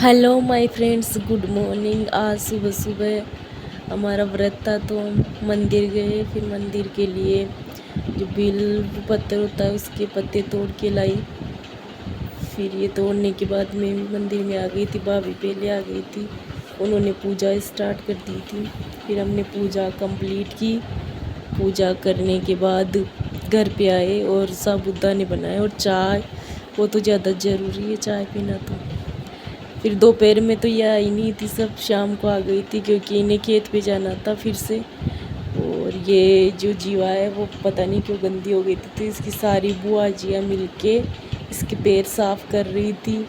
Hello my friends, good morning. आज सुबह सुबह हमारा व्रत था तो हम मंदिर गए। फिर मंदिर के लिए जो बिल पत्थर होता है उसके पत्ते तोड़ के लाई। फिर ये तोड़ने के बाद मैं भी मंदिर में आ गई थी। भाभी पहले आ गई थी, उन्होंने पूजा स्टार्ट कर दी थी। फिर हमने पूजा कंप्लीट की। पूजा करने के बाद घर पे आए और साबूदाने बनाए और चाय, वो तो ज़्यादा ज़रूरी है चाय पीना। तो फिर दोपहर में तो ये आई नहीं थी, सब शाम को आ गई थी क्योंकि इन्हें खेत पे जाना था फिर से। और ये जो जीवा है वो पता नहीं क्यों गंदी हो गई थी, तो इसकी सारी बुआजियाँ मिलके इसके पैर साफ कर रही थी।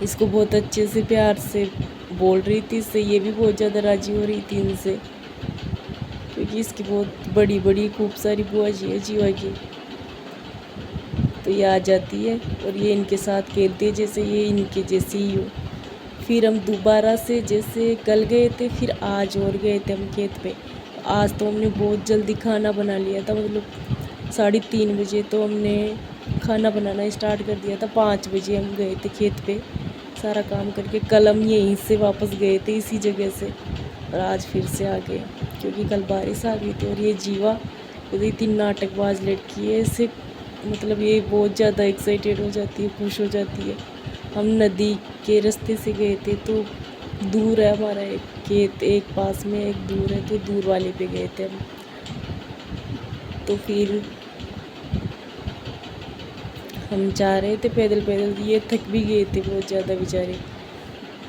इसको बहुत अच्छे से प्यार से बोल रही थी, इससे ये भी बहुत ज़्यादा राजी हो रही थी इनसे, क्योंकि इसकी बहुत बड़ी बड़ी खूब सारी बुआजी है जीवा की। तो ये आ जाती है और ये इनके साथ खेलती है जैसे ये इनके जैसी ही हो। फिर हम दोबारा से जैसे कल गए थे, फिर आज और गए थे हम खेत पे। आज तो हमने बहुत जल्दी खाना बना लिया था, मतलब 3:30 बजे तो हमने खाना बनाना स्टार्ट कर दिया था। 5 बजे हम गए थे खेत पे सारा काम करके। कल हम यहीं से वापस गए थे इसी जगह से, और आज फिर से आ गए क्योंकि कल बारिश आ गई थी। और ये जीवा इतनी नाटकबाज लड़की है, इसे मतलब ये बहुत ज़्यादा एक्साइटेड हो जाती है, खुश हो जाती है। हम नदी के रास्ते से गए थे, तो दूर है हमारा एक खेत, एक पास में एक दूर है, तो दूर वाले पे गए थे हम। तो फिर हम जा रहे थे पैदल पैदल, ये थक भी गए थे बहुत ज़्यादा बेचारे।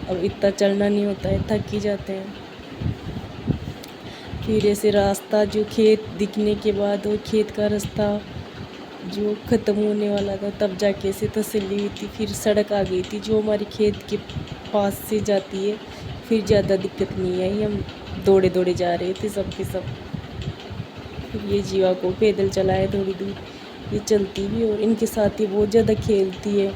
अब इतना चलना नहीं होता है, थक ही जाते हैं। फिर ऐसे रास्ता जो खेत दिखने के बाद, वो खेत का रास्ता जो ख़त्म होने वाला था, तब जाके ऐसे तसल्ली हुई थी। फिर सड़क आ गई थी जो हमारे खेत के पास से जाती है, फिर ज़्यादा दिक्कत नहीं आई। हम दौड़े दौड़े जा रहे थे सब के सब। फिर ये जीवा को पैदल चलाए थोड़ी दूर, ये चलती भी और इनके साथ ही बहुत ज़्यादा खेलती है,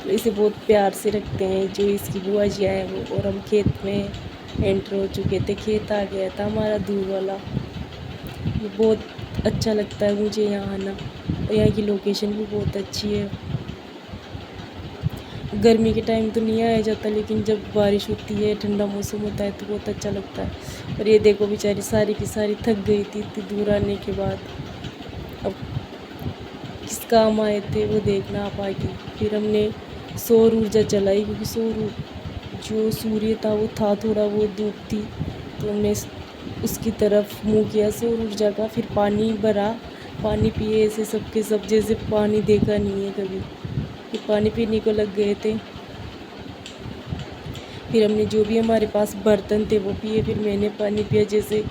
तो इसे बहुत प्यार से रखते हैं जो इसकी बुआ जी आए वो। और हम खेत में एंटर हो चुके थे, खेत आ गया था हमारा दूर वाला। ये बहुत अच्छा लगता है मुझे यहाँ आना, और यहाँ की लोकेशन भी बहुत अच्छी है। गर्मी के टाइम तो नहीं आया जाता, लेकिन जब बारिश होती है, ठंडा मौसम होता है, तो बहुत अच्छा लगता है। और ये देखो बेचारी सारी की सारी थक गई थी इतनी दूर आने के बाद। अब किस काम आए थे वो देखना आप आगे। फिर हमने सौर ऊर्जा चलाई, क्योंकि जो सूर्य था वो था थोड़ा, वो धूप थी, तो हमने उसकी तरफ मुँह किया सौर ऊर्जा का। फिर पानी भरा, पानी पिए ऐसे सबके सब जैसे पानी देखा नहीं है कभी। फिर पानी पीने को लग गए थे। फिर हमने जो भी हमारे पास बर्तन थे वो पिए। फिर मैंने पानी पिया, जैसे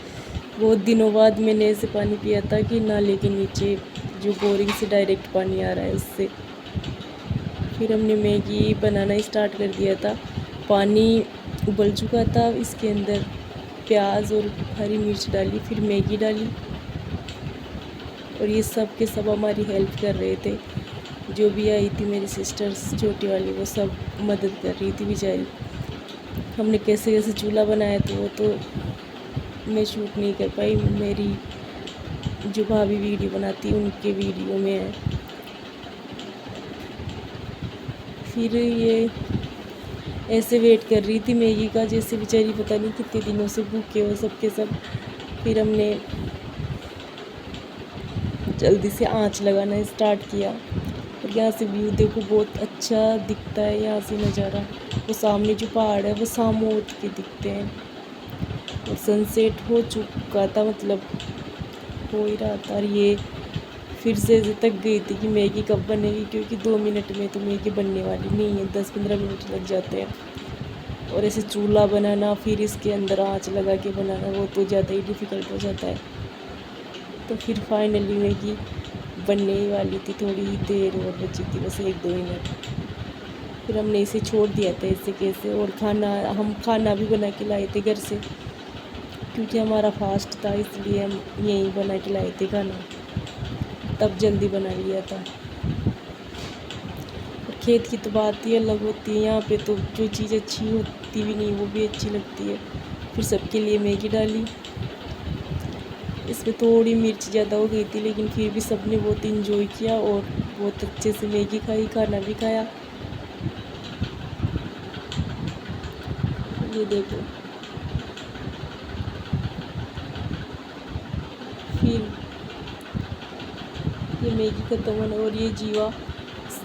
बहुत दिनों बाद मैंने ऐसे पानी पिया था कि नाले के नीचे जो बोरिंग से डायरेक्ट पानी आ रहा है उससे। फिर हमने मैगी बनाना स्टार्ट कर दिया था। पानी उबल चुका था, इसके अंदर प्याज और हरी मिर्च डाली, फिर मैगी डाली, और ये सब के सब हमारी हेल्प कर रहे थे। जो भी आई थी मेरी सिस्टर्स छोटी वाली, वो सब मदद कर रही थी बेचारी। हमने कैसे कैसे चूल्हा बनाया तो वो तो मैं शूट नहीं कर पाई, मेरी जो भाभी वीडियो बनाती है उनके वीडियो में है। फिर ये ऐसे वेट कर रही थी मैगी का, जैसे बेचारी पता नहीं कितने दिनों से भूखे हो सब के सब। फिर हमने जल्दी से आंच लगाना स्टार्ट किया। और यहाँ से व्यू देखो बहुत अच्छा दिखता है, यहाँ से नज़ारा। वो सामने जो पहाड़ है वो सामने उठ के दिखते हैं। और सनसेट हो चुका था, मतलब हो ही रहा था। और ये फिर से तक गई थी कि मैगी कब बनेगी, क्योंकि 2 मिनट में तो मैगी बनने वाली नहीं है, 10-15 मिनट लग जाते हैं। और ऐसे चूल्हा बनाना, फिर इसके अंदर आंच लगा के बनाना, वो तो ज़्यादा ही डिफ़िकल्ट हो जाता है। तो फिर फाइनली मैगी बनने ही वाली थी, थोड़ी ही देर और बची थी, बस 1-2 मिनट। फिर हमने इसे छोड़ दिया था ऐसे कैसे। और हम खाना भी बना के लाए थे घर से, क्योंकि हमारा फास्ट था, इसलिए हम यहीं बना के लाए थे खाना, तब जल्दी बना लिया था। और खेत की तो बात ही अलग होती है, यहाँ पे तो जो चीज़ अच्छी होती भी नहीं वो भी अच्छी लगती है। फिर सबके लिए मैगी डाली, इसमें थोड़ी मिर्च ज़्यादा हो गई थी, लेकिन फिर भी सबने बहुत इंजॉय किया और बहुत अच्छे से मैगी खाई, खाना भी खाया। ये देखो। फिर ये मैगी ख़त्म होने, और ये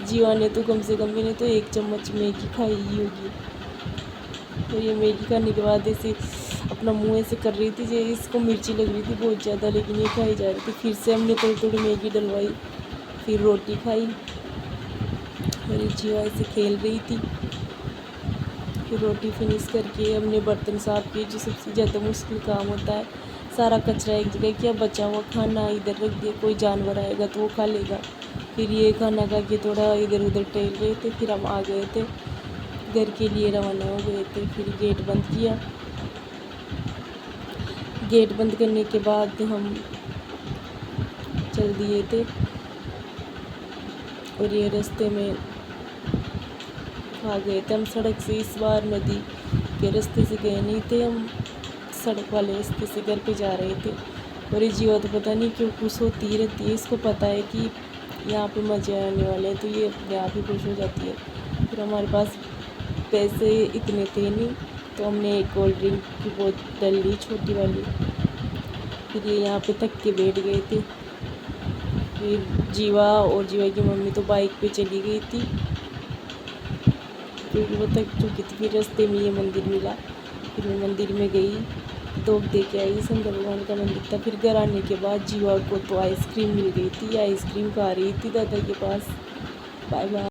जीवा ने तो कम से कम मैंने तो 1 चम्मच मैगी खाई ही होगी। तो ये मैगी खाने के बाद ऐसे अपना मुंह ऐसे कर रही थी, जो इसको मिर्ची लग रही थी बहुत ज़्यादा, लेकिन ये खाई जा रही थी। फिर से हमने थोड़ी थोड़ी मैगी डलवाई, फिर रोटी खाई, और ये जीवा ऐसे खेल रही थी। फिर रोटी फिनिश करके हमने बर्तन साफ़ किए, जो सबसे ज़्यादा मुश्किल काम होता है। सारा कचरा एक जगह किया, बचा हुआ खाना इधर रख दिया, कोई जानवर आएगा तो वो खा लेगा। फिर ये खाना खा के थोड़ा इधर उधर टहल रहे थे, फिर हम आ गए थे, घर के लिए रवाना हो गए थे। फिर गेट बंद किया। गेट बंद करने के बाद हम चल दिए थे, और ये रास्ते में आ गए थे हम सड़क से। इस बार नदी के रास्ते से गए नहीं थे, हम सड़क वाले रास्ते से घर पे जा रहे थे। और ये जीवा तो पता नहीं क्यों खुश होती रहती है, इसको पता है कि यहाँ पे मज़े आने वाले हैं, तो ये अपने आप ही खुश हो जाती है। फिर हमारे पास पैसे इतने थे नहीं, तो हमने एक कोल्ड ड्रिंक की बोतल ली, छोटी वाली। फिर ये यहाँ पे थक के बैठ गए थे। फिर जीवा और जीवा की मम्मी तो बाइक पे चली गई थी, क्योंकि वो थक चुकी थी। फिर रास्ते में ये मंदिर मिला, फिर मैं मंदिर में गई, धूप दे के आई, शंकर भगवान का मंदिर था। फिर घर आने के बाद जीवा को तो आइसक्रीम मिल गई थी, आइसक्रीम खा रही थी दादा के पास। Bye bye.